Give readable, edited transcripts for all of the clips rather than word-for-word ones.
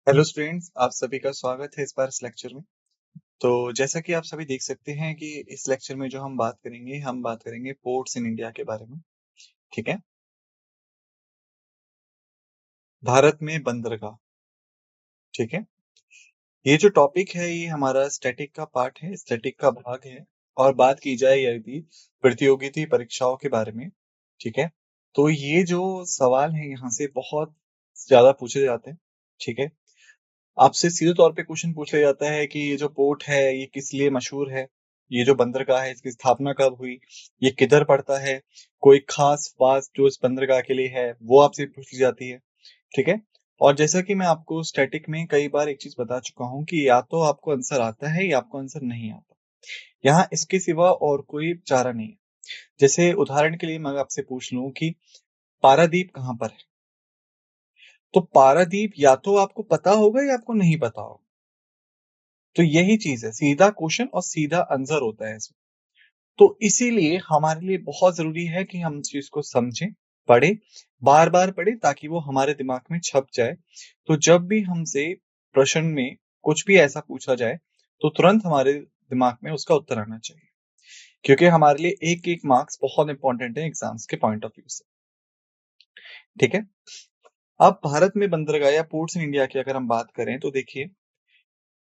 Hello students, आप सभी का स्वागत है इस बार इस लेक्चर में। तो जैसा कि आप सभी देख सकते हैं कि इस लेक्चर में जो हम बात करेंगे पोर्ट्स इन इंडिया के बारे में। ठीक है, भारत में बंदरगाह। ठीक है, ये जो टॉपिक है ये हमारा स्टैटिक का पार्ट है, स्टैटिक का भाग है। और बात की जाए यदि प्रतियोगिता परीक्षाओं के बारे में, ठीक है, तो ये जो सवाल है यहाँ से बहुत ज्यादा पूछे जाते हैं। ठीक है, आपसे सीधे तौर पे क्वेश्चन पूछा जाता है कि ये जो पोर्ट है ये किस लिए मशहूर है, ये जो बंदरगाह है इसकी स्थापना कब हुई, ये किधर पड़ता है, कोई खास बात जो इस बंदरगाह के लिए है वो आपसे पूछी जाती है। ठीक है, और जैसा कि मैं आपको स्टैटिक में कई बार एक चीज बता चुका हूँ कि या तो आपको आंसर आता है या आपको आंसर नहीं आता, यहाँ इसके सिवा और कोई चारा नहीं है। जैसे उदाहरण के लिए मैं आपसे पूछ लूं कि पारादीप कहाँ पर है, तो पारादीप या तो आपको पता होगा या आपको नहीं पता होगा। तो यही चीज है, सीधा क्वेश्चन और सीधा आंसर होता है इसमें। तो इसीलिए हमारे लिए बहुत जरूरी है कि हम इस चीज को समझें, पढ़ें, बार बार पढ़ें ताकि वो हमारे दिमाग में छप जाए। तो जब भी हमसे प्रश्न में कुछ भी ऐसा पूछा जाए तो तुरंत हमारे दिमाग में उसका उत्तर आना चाहिए, क्योंकि हमारे लिए एक एक मार्क्स बहुत इंपॉर्टेंट है एग्जाम्स के पॉइंट ऑफ व्यू से। ठीक है, अब भारत में बंदरगाह या पोर्ट्स इन इंडिया की अगर हम बात करें तो देखिए,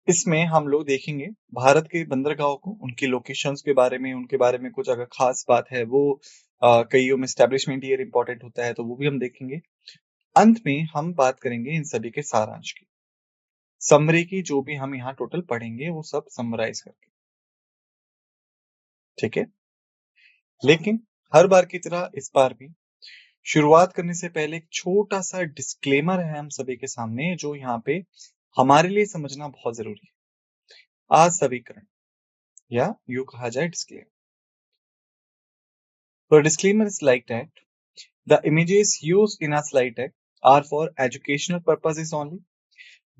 इसमें हम लोग देखेंगे भारत के बंदरगाहों को, उनकी लोकेशंस के बारे में, उनके बारे में कुछ अगर खास बात है वो कईयों में स्टैब्लिशमेंट ईयर इंपॉर्टेंट होता है तो वो भी हम देखेंगे। अंत में हम बात करेंगे इन सभी के सारांश की, समरी की, जो भी हम यहाँ टोटल पढ़ेंगे वो सब समराइज करके। ठीक है, लेकिन हर बार की तरह इस बार भी शुरुआत करने से पहले एक छोटा सा डिस्क्लेमर है हम सभी के सामने, जो यहाँ पे हमारे लिए समझना बहुत जरूरी है। आज सवीकरण या यूं कहा जाए डिस्क्लेमर। तो disclaimer is like that the images used in a slide deck are for educational purposes only.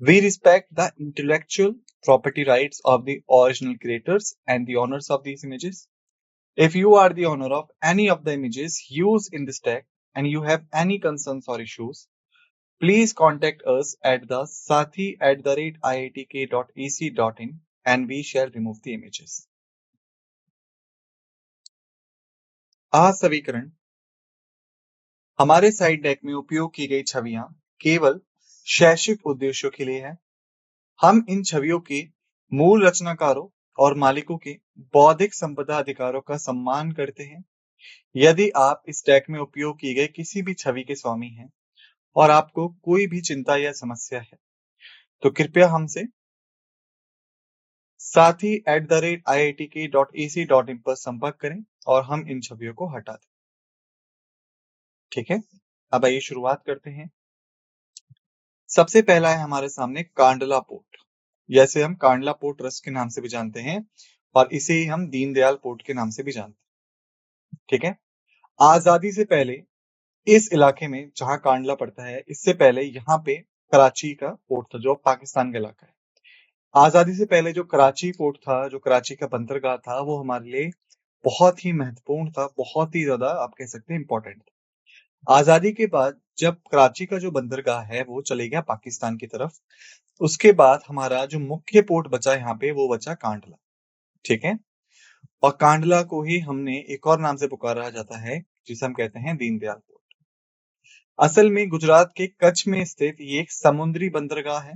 We respect the intellectual property rights of the original creators and the owners of these images. If you are the owner of any of the images used in this deck and you have any concerns or issues, please contact us at the sathi@iitk.ac.in and we shall remove the images. असवीकरण हमारे side deck में उपयोग की गई छवियां केवल शैक्षिक उद्देश्यों के लिए है। हम इन छवियों के मूल रचनाकारों और मालिकों के बौद्धिक संपदा अधिकारों का सम्मान करते हैं। यदि आप इस डेक में उपयोग की गई किसी भी छवि के स्वामी हैं और आपको कोई भी चिंता या समस्या है तो कृपया हमसे sathi@iitk.ac.in पर संपर्क करें और हम इन छवियों को हटा दें। ठीक है, अब आइए शुरुआत करते हैं। सबसे पहला है हमारे सामने कांडला पोर्ट, जैसे हम कांडला पोर्ट ट्रस्ट के नाम से भी जानते हैं और इसे ही हम दीनदयाल पोर्ट के नाम से भी जानते हैं। ठीक है, आजादी से पहले इस इलाके में जहां कांडला पड़ता है, इससे पहले यहाँ पे कराची का पोर्ट था जो पाकिस्तान का इलाका है। आजादी से पहले जो कराची पोर्ट था, जो कराची का बंदरगाह था, वो हमारे लिए बहुत ही महत्वपूर्ण था, बहुत ही ज्यादा आप कह सकते हैं इंपॉर्टेंट था। आजादी के बाद जब कराची का जो बंदरगाह है वो चले गया पाकिस्तान की तरफ, उसके बाद हमारा जो मुख्य पोर्ट बचा यहाँ पे वो बचा कांडला। ठीक है, और कांडला को ही हमने एक और नाम से पुकारा जाता है जिसे हम कहते हैं दीनदयाल पोर्ट। असल में गुजरात के कच्छ में स्थित ये एक समुद्री बंदरगाह है।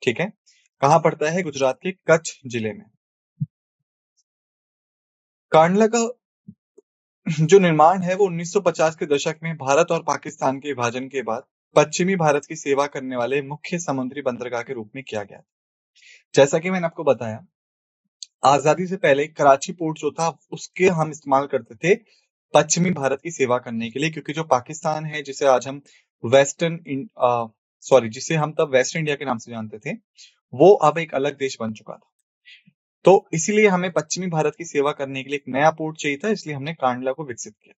ठीक है, कहाँ पड़ता है? गुजरात के कच्छ जिले में। कांडला का जो निर्माण है वो 1950 के दशक में भारत और पाकिस्तान के विभाजन के बाद पश्चिमी भारत की सेवा करने वाले मुख्य समुद्री बंदरगाह के रूप में किया गया। जैसा कि मैंने आपको बताया, आजादी से पहले कराची पोर्ट जो था उसके हम इस्तेमाल करते थे पश्चिमी भारत की सेवा करने के लिए, क्योंकि जो पाकिस्तान है जिसे आज हम वेस्टर्न सॉरी जिसे हम तब वेस्ट इंडिया के नाम से जानते थे, वो अब एक अलग देश बन चुका था। तो इसीलिए हमें पश्चिमी भारत की सेवा करने के लिए एक नया पोर्ट चाहिए था, इसलिए हमने कांडला को विकसित किया।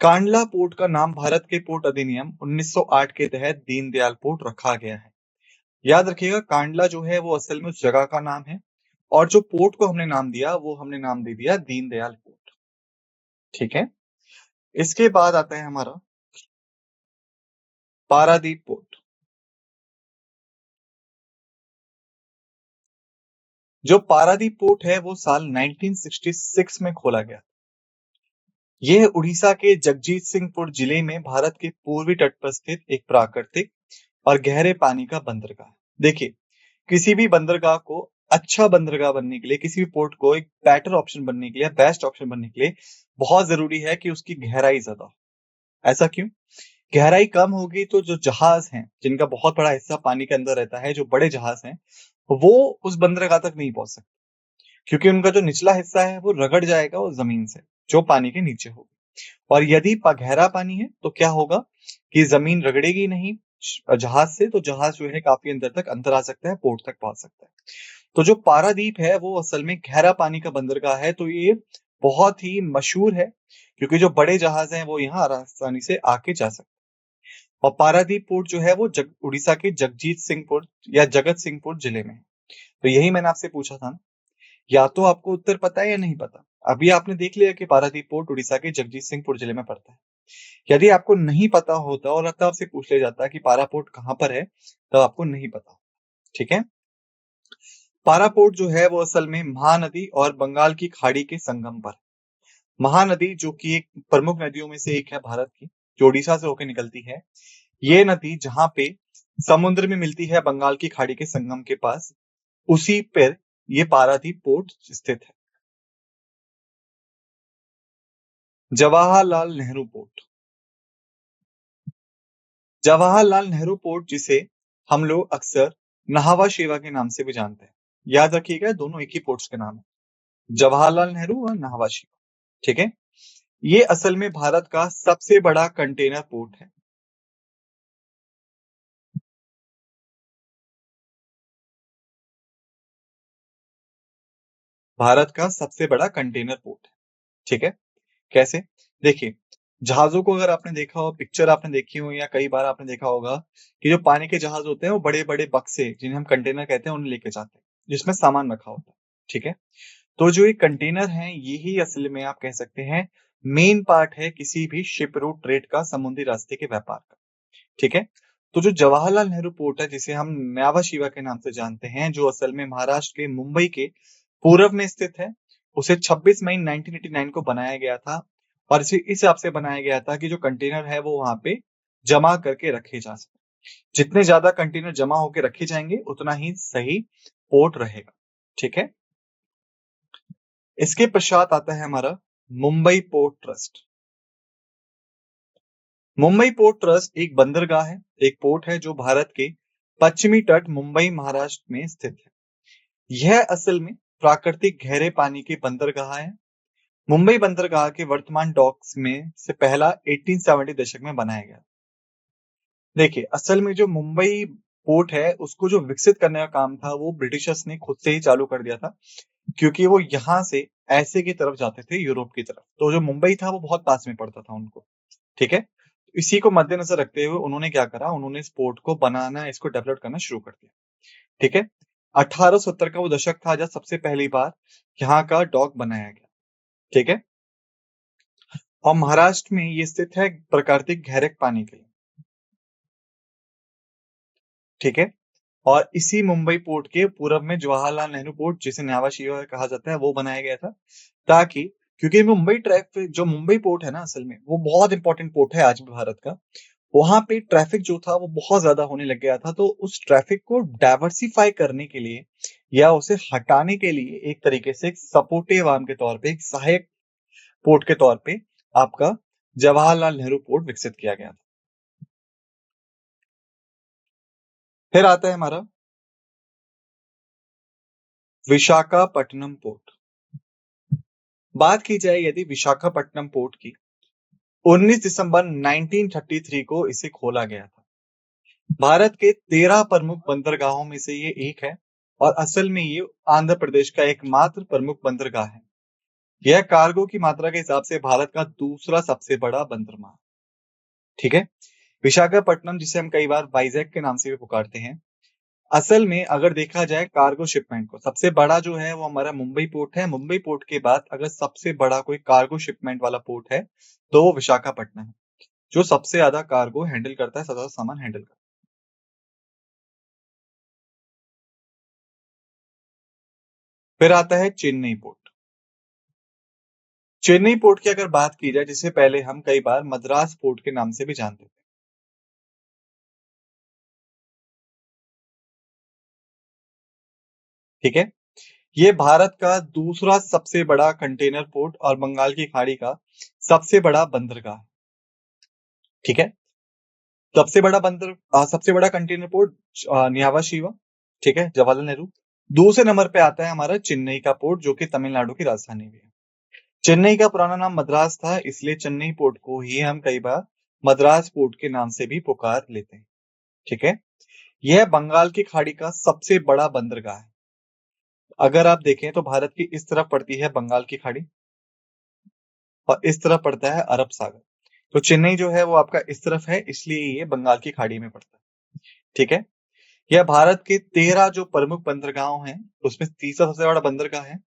कांडला पोर्ट का नाम भारत के पोर्ट अधिनियम 1908 के तहत दीनदयाल पोर्ट रखा गया है। याद रखिएगा, कांडला जो है वो असल में उस जगह का नाम है और जो पोर्ट को हमने नाम दिया वो हमने नाम दे दिया दीनदयाल पोर्ट। ठीक है, इसके बाद आता है हमारा पारादीप पोर्ट। जो पारादीप पोर्ट है वो साल 1966 में खोला गया। यह उड़ीसा के जगजीत सिंहपुर जिले में भारत के पूर्वी तट पर स्थित एक प्राकृतिक और गहरे पानी का बंदरगाह है। देखिए, किसी भी बंदरगाह को अच्छा बंदरगाह बनने के लिए, किसी भी पोर्ट को एक बेटर ऑप्शन बनने के लिए, बेस्ट ऑप्शन बनने के लिए बहुत जरूरी है कि उसकी गहराई ज्यादा हो। ऐसा क्यों? गहराई कम होगी तो जो जहाज हैं, जिनका बहुत बड़ा हिस्सा पानी के अंदर रहता है, जो बड़े जहाज हैं, वो उस बंदरगाह तक नहीं पहुंच सकते, क्योंकि उनका जो निचला हिस्सा है वो रगड़ जाएगा उस जमीन से, जो पानी के नीचे होगी। और यदि गहरा पानी है तो क्या होगा कि जमीन रगड़ेगी नहीं जहाज से, तो जहाज जो है काफी अंदर आ सकता है, पोर्ट तक पहुंच सकता है। तो जो पारादीप है वो असल में गहरा पानी का बंदरगाह है, तो ये बहुत ही मशहूर है, क्योंकि जो बड़े जहाज हैं वो यहाँ आसानी से आके जा सकते हैं। और पारादीप पोर्ट जो है वो उड़ीसा के जगजीत सिंहपुर या जगत सिंहपुर जिले में है। तो यही मैंने आपसे पूछा था ना, या तो आपको उत्तर पता है या नहीं पता। अभी आपने देख लिया कि पारादीप पोर्ट उड़ीसा के जगजीत सिंहपुर जिले में पड़ता है। यदि आपको नहीं पता होता और तब आपसे पूछ लिया जाता कि पारा पोर्ट कहाँ पर है, तब आपको नहीं पता। ठीक है। पारा पोर्ट जो है वो असल में महानदी और बंगाल की खाड़ी के संगम पर। महानदी जो कि एक प्रमुख नदियों में से एक है भारत की, जो उड़ीसा से होकर निकलती है। ये नदी जहां पे समुद्र में मिलती है बंगाल की खाड़ी के संगम के पास, उसी पर ये पारादीप पोर्ट स्थित है। जवाहरलाल नेहरू पोर्ट। जवाहरलाल नेहरू पोर्ट, जिसे हम लोग अक्सर नहावा शेवा के नाम से भी जानते हैं। याद रखिएगा, दोनों एक ही पोर्ट्स के नाम है, जवाहरलाल नेहरू और नहावा शेवा। ठीक है। ये असल में भारत का सबसे बड़ा कंटेनर पोर्ट है। भारत का सबसे बड़ा कंटेनर पोर्ट है। ठीक है। कैसे? देखिए, जहाजों को अगर आपने देखा हो, पिक्चर आपने देखी हो, या कई बार आपने देखा होगा कि जो पानी के जहाज होते हैं वो बड़े बड़े बक्से, जिन्हें हम कंटेनर कहते हैं, उन्हें लेके जाते हैं, जिसमें सामान रखा होता है। ठीक है। तो जो ये कंटेनर हैं, यही असल में आप कह सकते हैं मेन पार्ट है किसी भी शिप रूट ट्रेड का, समुद्री रास्ते के व्यापार का। ठीक है। तो जो जवाहरलाल नेहरू पोर्ट है, जिसे हम म्यावा शिवा के नाम से जानते हैं, जो असल में महाराष्ट्र के मुंबई के पूर्व में स्थित है, उसे 26 मई 1989 को बनाया गया था। और इसे इस हिसाब से बनाया गया था कि जो कंटेनर है वो वहां पे जमा करके रखे जा सके। जितने ज्यादा कंटेनर जमा होकर रखे जाएंगे उतना ही सही पोर्ट रहेगा। ठीक है। इसके पश्चात आता है हमारा Mumbai port trust. Mumbai port trust एक बंदरगाह है, एक पोर्ट है जो भारत के पश्चिमी तट मुंबई महाराष्ट्र में स्थित है। यह असल में प्राकृतिक गहरे पानी के बंदरगाह है। मुंबई बंदरगाह के वर्तमान डॉक्स में से पहला 1870 दशक में बनाया गया। देखिए, असल में जो मुंबई पोर्ट है उसको जो विकसित करने का काम था वो ब्रिटिशर्स ने खुद से ही चालू कर दिया था, क्योंकि वो यहाँ से ऐसे की तरफ जाते थे, यूरोप की तरफ। तो जो मुंबई था वो बहुत पास में पड़ता था उनको। ठीक है। इसी को मद्देनजर रखते हुए उन्होंने क्या करा, उन्होंने इस पोर्ट को बनाना, इसको डेवलप करना शुरू कर दिया। ठीक है। 1870 का वो दशक था जब सबसे पहली बार यहाँ का डॉक बनाया गया। ठीक है। और महाराष्ट्र में ये स्थित है प्राकृतिक गहरे पानी के लिए। ठीक है। और इसी मुंबई पोर्ट के पूर्व में जवाहरलाल नेहरू पोर्ट, जिसे न्यावा शिवा कहा जाता है, वो बनाया गया था, ताकि, क्योंकि मुंबई ट्रैफिक, जो मुंबई पोर्ट है ना, असल में वो बहुत इंपॉर्टेंट पोर्ट है आज भी भारत का। वहां पे ट्रैफिक जो था वो बहुत ज्यादा होने लग गया था, तो उस ट्रैफिक को डाइवर्सिफाई करने के लिए या उसे हटाने के लिए एक तरीके से एक सपोर्टिव आर्म के तौर पे, एक सहायक पोर्ट के तौर पे आपका जवाहरलाल नेहरू पोर्ट विकसित किया गया था। फिर आता है हमारा विशाखापट्टनम पोर्ट। बात की जाए यदि विशाखापट्टनम पोर्ट की, 19 दिसंबर 1933 को इसे खोला गया था। भारत के 13 प्रमुख बंदरगाहों में से ये एक है, और असल में ये आंध्र प्रदेश का एकमात्र प्रमुख बंदरगाह है। यह कार्गो की मात्रा के हिसाब से भारत का दूसरा सबसे बड़ा बंदरगाह। ठीक है। विशाखापट्टनम, जिसे हम कई बार वाइजैक के नाम से भी पुकारते हैं, असल में अगर देखा जाए कार्गो शिपमेंट को, सबसे बड़ा जो है वो हमारा मुंबई पोर्ट है। मुंबई पोर्ट के बाद अगर सबसे बड़ा कोई कार्गो शिपमेंट वाला पोर्ट है तो वो विशाखापट्टनम है, जो सबसे ज्यादा कार्गो हैंडल करता है, सबसे ज्यादा सामान हैंडल करता फिर आता है चेन्नई पोर्ट। चेन्नई पोर्ट की अगर बात की जाए, जिसे पहले हम कई बार मद्रास पोर्ट के नाम से भी जानते थे, ठीक है। ये भारत का दूसरा सबसे बड़ा कंटेनर पोर्ट और बंगाल की खाड़ी का सबसे बड़ा बंदरगाह है, ठीक है। सबसे बड़ा कंटेनर पोर्ट न्यावा शिवा, ठीक है, जवाहरलाल नेहरू। दूसरे नंबर पे आता है हमारा चेन्नई का पोर्ट, जो कि तमिलनाडु की राजधानी भी है। चेन्नई का पुराना नाम मद्रास था, इसलिए चेन्नई पोर्ट को ही हम कई बार मद्रास पोर्ट के नाम से भी पुकार लेते हैं, ठीक है। यह बंगाल की खाड़ी का सबसे बड़ा बंदरगाह है। अगर आप देखें तो भारत की इस तरफ पड़ती है बंगाल की खाड़ी और इस तरफ पड़ता है अरब सागर। तो चेन्नई जो है वो आपका इस तरफ है, इसलिए ये बंगाल की खाड़ी में पड़ता है, ठीक है। यह भारत के 13 जो प्रमुख बंदरगाहों हैं उसमें तीसरा सबसे बड़ा बंदरगाह है,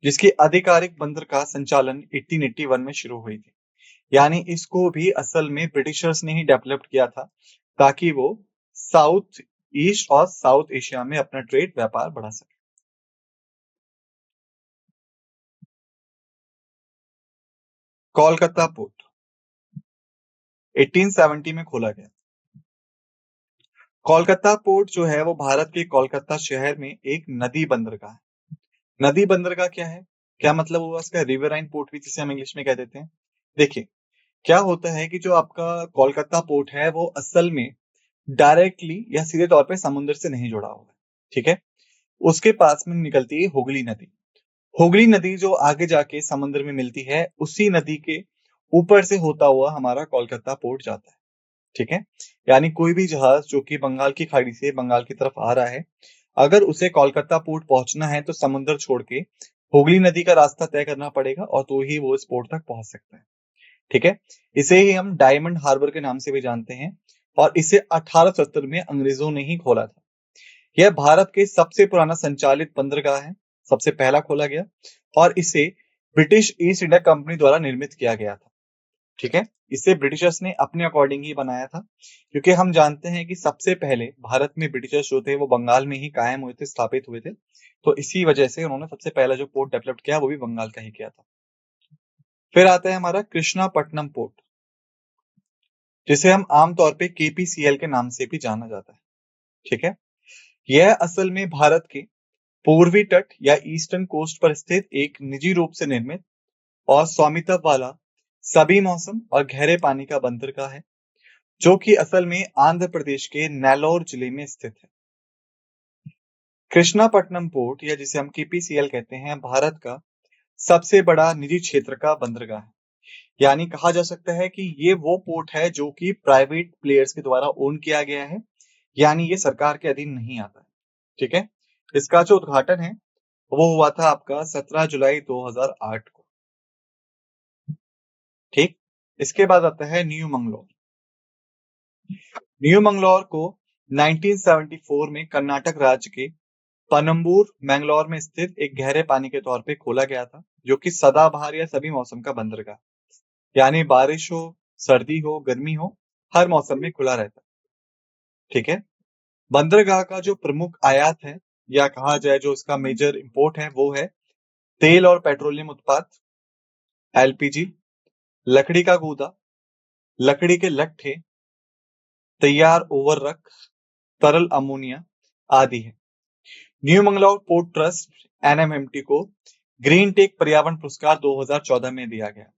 जिसकी आधिकारिक बंदरगाह संचालन 1881 में शुरू हुई थी। यानी इसको भी असल में ब्रिटिशर्स ने ही डेवलप किया था, ताकि वो साउथ ईस्ट और साउथ एशिया में अपना ट्रेड व्यापार बढ़ा सके। कोलकाता पोर्ट 1870 में खोला गया। कोलकाता पोर्ट जो है वो भारत के कोलकाता शहर में एक नदी बंदरगाह है। नदी बंदरगाह क्या है, क्या मतलब हुआ इसका? रिवराइन पोर्ट भी जिसे हम इंग्लिश में कह देते हैं। देखिए, क्या होता है कि जो आपका कोलकाता पोर्ट है वो असल में डायरेक्टली या सीधे तौर पे समुद्र से नहीं जुड़ा हुआ है, ठीक है। उसके पास में निकलती है हुगली नदी। हुगली नदी जो आगे जाके समुद्र में मिलती है, उसी नदी के ऊपर से होता हुआ हमारा कोलकाता पोर्ट जाता है, ठीक है। यानी कोई भी जहाज जो कि बंगाल की खाड़ी से बंगाल की तरफ आ रहा है, अगर उसे कोलकाता पोर्ट पहुंचना है तो समुद्र छोड़ के हुगली नदी का रास्ता तय करना पड़ेगा, और तो ही वो इस पोर्ट तक पहुंच सकता है, ठीक है। इसे ही हम डायमंड हार्बर के नाम से भी जानते हैं, और इसे 1870 में अंग्रेजों ने ही खोला था। यह भारत के सबसे पुराना संचालित बंदरगाह है, सबसे पहला खोला गया, और इसे ब्रिटिश ईस्ट इंडिया कंपनी द्वारा निर्मित किया गया था, ठीक है। इसे ब्रिटिशर्स ने अपने अकॉर्डिंग ही बनाया था, क्योंकि हम जानते हैं कि सबसे पहले भारत में ब्रिटिशर्स जो थे वो बंगाल में ही कायम हुए थे, स्थापित हुए थे। तो इसी वजह से उन्होंने सबसे पहला जो पोर्ट डेवलप किया वो भी बंगाल का ही किया था। फिर आता है हमारा कृष्णापट्टनम पोर्ट, जिसे हम आमतौर पे केपीसीएल के नाम से भी जाना जाता है, ठीक है। यह असल में भारत के पूर्वी तट या ईस्टर्न कोस्ट पर स्थित एक निजी रूप से निर्मित और स्वामित्व वाला सभी मौसम और गहरे पानी का बंदरगाह है, जो कि असल में आंध्र प्रदेश के नेल्लोर जिले में स्थित है। कृष्णापट्टनम पोर्ट, या जिसे हम केपीसीएल कहते हैं, भारत का सबसे बड़ा निजी क्षेत्र का बंदरगाह है। यानी कहा जा सकता है कि ये वो पोर्ट है जो कि प्राइवेट प्लेयर्स के द्वारा ओन किया गया है, यानी ये सरकार के अधीन नहीं आता है, ठीक है। इसका जो उद्घाटन है वो हुआ था आपका 17 जुलाई 2008 को, ठीक। इसके बाद आता है न्यू मंगलोर। न्यू मंगलोर को 1974 में कर्नाटक राज्य के पनम्बूर मैंगलोर में स्थित एक गहरे पानी के तौर पे खोला गया था, जो कि सदाबहार या सभी मौसम का बंदरगाह, यानी बारिश हो, सर्दी हो, गर्मी हो, हर मौसम में खुला रहता है, ठीक है। बंदरगाह का जो प्रमुख आयात है, या कहा जाए जो इसका मेजर इंपोर्ट है, वो है तेल और पेट्रोलियम उत्पाद, एलपीजी, लकड़ी का गूदा, लकड़ी के लट्ठे, तैयार ओवररक, तरल अमोनिया आदि है। New Manglaur port trust NMMT को ग्रीन टेक पर्यावरण पुरस्कार 2014 में दिया गया।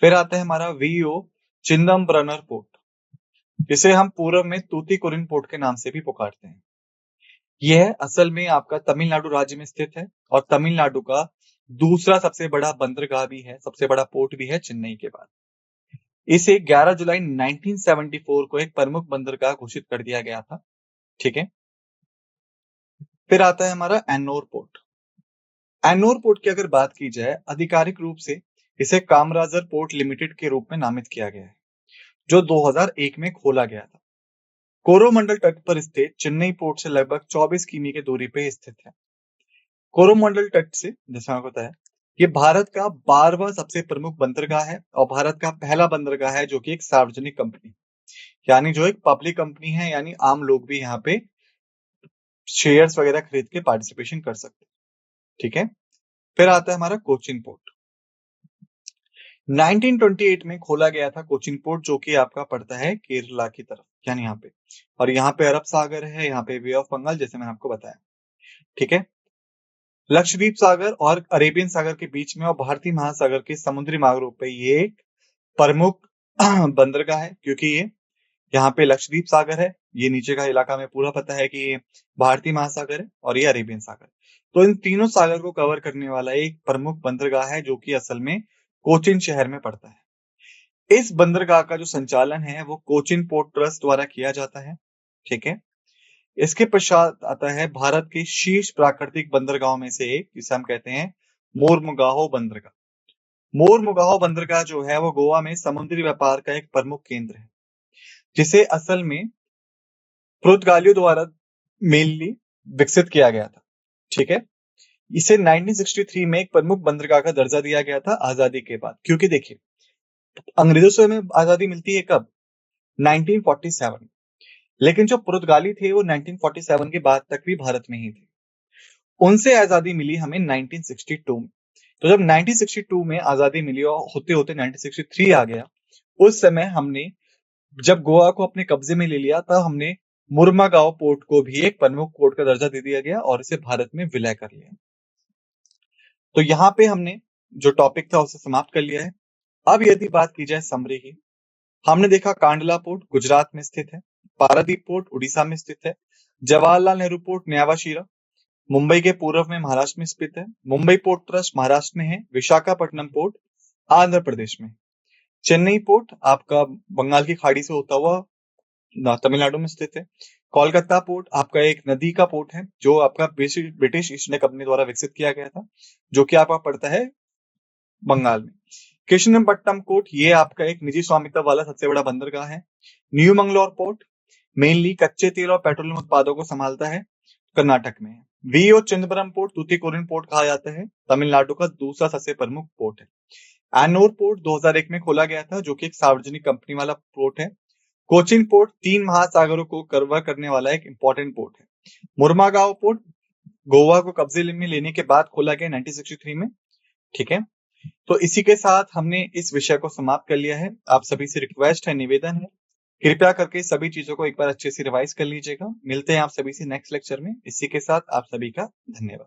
फिर आता है हमारा वीओ चिदम्बरम पोर्ट, जिसे हम पूर्व में तूतीकोरिन पोर्ट के नाम से भी पुकारते हैं। यह असल में आपका तमिलनाडु राज्य में स्थित है, और तमिलनाडु का दूसरा सबसे बड़ा बंदरगाह भी है, सबसे बड़ा पोर्ट भी है चेन्नई के बाद। इसे 11 जुलाई 1974 को एक प्रमुख बंदरगाह घोषित कर दिया गया था, ठीक है। फिर आता है हमारा एन्नोर पोर्ट। एन्नोर पोर्ट की अगर बात की जाए, आधिकारिक रूप से इसे कामराजर पोर्ट लिमिटेड के रूप में नामित किया गया है, जो 2001 में खोला गया था। कोरोमंडल तट पर स्थित चेन्नई पोर्ट से लगभग 24 किमी की दूरी पे स्थित है। कोरोमंडल तट से, जैसा आपको बताया, ये भारत का 12वां सबसे प्रमुख बंदरगाह है, और भारत का पहला बंदरगाह है जो कि एक सार्वजनिक कंपनी, यानी जो एक पब्लिक कंपनी है, यानी आम लोग भी यहाँ पे शेयर्स वगैरह खरीद के पार्टिसिपेशन कर सकते हैं। ठीक है। फिर आता है हमारा कोचिन पोर्ट। 1928 में खोला गया था कोचिन पोर्ट, जो कि आपका पड़ता है केरला की तरफ, यानी यहाँ पे। और यहाँ पे अरब सागर है, यहाँ पे बे ऑफ बंगाल, जैसे मैंने आपको बताया। ठीक है। लक्षद्वीप सागर और अरेबियन सागर के बीच में और भारतीय महासागर के समुद्री मार्गों पे ये एक प्रमुख बंदरगाह है, क्योंकि ये यहाँ पे लक्षद्वीप सागर है, ये नीचे का इलाका में पूरा पता है कि ये भारतीय महासागर है, और ये अरेबियन सागर। तो इन तीनों सागर को कवर करने वाला एक प्रमुख बंदरगाह है, जो कि असल में कोचिन शहर में पड़ता है। इस बंदरगाह का जो संचालन है वो कोचिन पोर्ट ट्रस्ट द्वारा किया जाता है। ठीक है। इसके पश्चात आता है भारत के शीर्ष प्राकृतिक बंदरगाहों में से एक, जिसे हम कहते हैं मोरमुगाहो बंदरगाह। मोरमुगाहो बंदरगाह जो है वो गोवा में समुद्री व्यापार का एक प्रमुख केंद्र है, जिसे असल में पुर्तगालियों द्वारा मेनली विकसित किया गया था। ठीक है। इसे 1963 में एक प्रमुख बंदरगाह का दर्जा दिया गया था आजादी के बाद, क्योंकि देखिए अंग्रेजों से हमें आजादी मिलती है कब? 1947। लेकिन जो पुर्तगाली थे वो 1947 के बाद तक भी भारत में ही थे। उनसे आजादी मिली हमें 1962 में। तो जब 1962 में आजादी मिली और होते होते 1963 आ गया, उस समय हमने जब गोवा को अपने कब्जे में ले लिया, तब हमने मुर्मागांव पोर्ट को भी एक प्रमुख पोर्ट का दर्जा दे दिया गया और इसे भारत में विलय कर लिया। तो यहाँ पे हमने जो टॉपिक था उसे समाप्त कर लिया है। अब यदि बात की जाए समरी की, हमने देखा कांडला पोर्ट गुजरात में स्थित है, पारादीप पोर्ट उड़ीसा में स्थित है, जवाहरलाल नेहरू पोर्ट न्यावाशीरा मुंबई के पूर्व में महाराष्ट्र में स्थित है, मुंबई पोर्ट ट्रस्ट महाराष्ट्र में है, विशाखापट्टनम पोर्ट आंध्र प्रदेश में, चेन्नई पोर्ट आपका बंगाल की खाड़ी से होता हुआ तमिलनाडु में स्थित है, कोलकाता पोर्ट आपका एक नदी का पोर्ट है जो आपका ब्रिटिश ईस्ट इंडिया कंपनी द्वारा विकसित किया गया था, जो कि आपका पड़ता है बंगाल में। कृष्णपट्टनम पोर्ट ये आपका एक निजी स्वामित्व वाला सबसे बड़ा बंदरगाह है। न्यू मंगलोर पोर्ट मेनली कच्चे तेल और पेट्रोलियम उत्पादों को संभालता है, कर्नाटक में है। VO Chidambaram port Tuticorin port कहा जाता है, तमिलनाडु का दूसरा सबसे प्रमुख पोर्ट है। एनोर पोर्ट 2001 में खोला गया था, जो कि एक सार्वजनिक कंपनी वाला पोर्ट है। कोचिन पोर्ट 3 महासागरों को कवर करने वाला एक इंपॉर्टेंट पोर्ट है। मुर्मागांव पोर्ट गोवा को कब्जे में लेने के बाद खोला गया 1963 में। ठीक है। तो इसी के साथ हमने इस विषय को समाप्त कर लिया है। आप सभी से रिक्वेस्ट है, निवेदन है, कृपया करके सभी चीजों को एक बार अच्छे से रिवाइज कर लीजिएगा। मिलते हैं आप सभी से नेक्स्ट लेक्चर में। इसी के साथ आप सभी का धन्यवाद।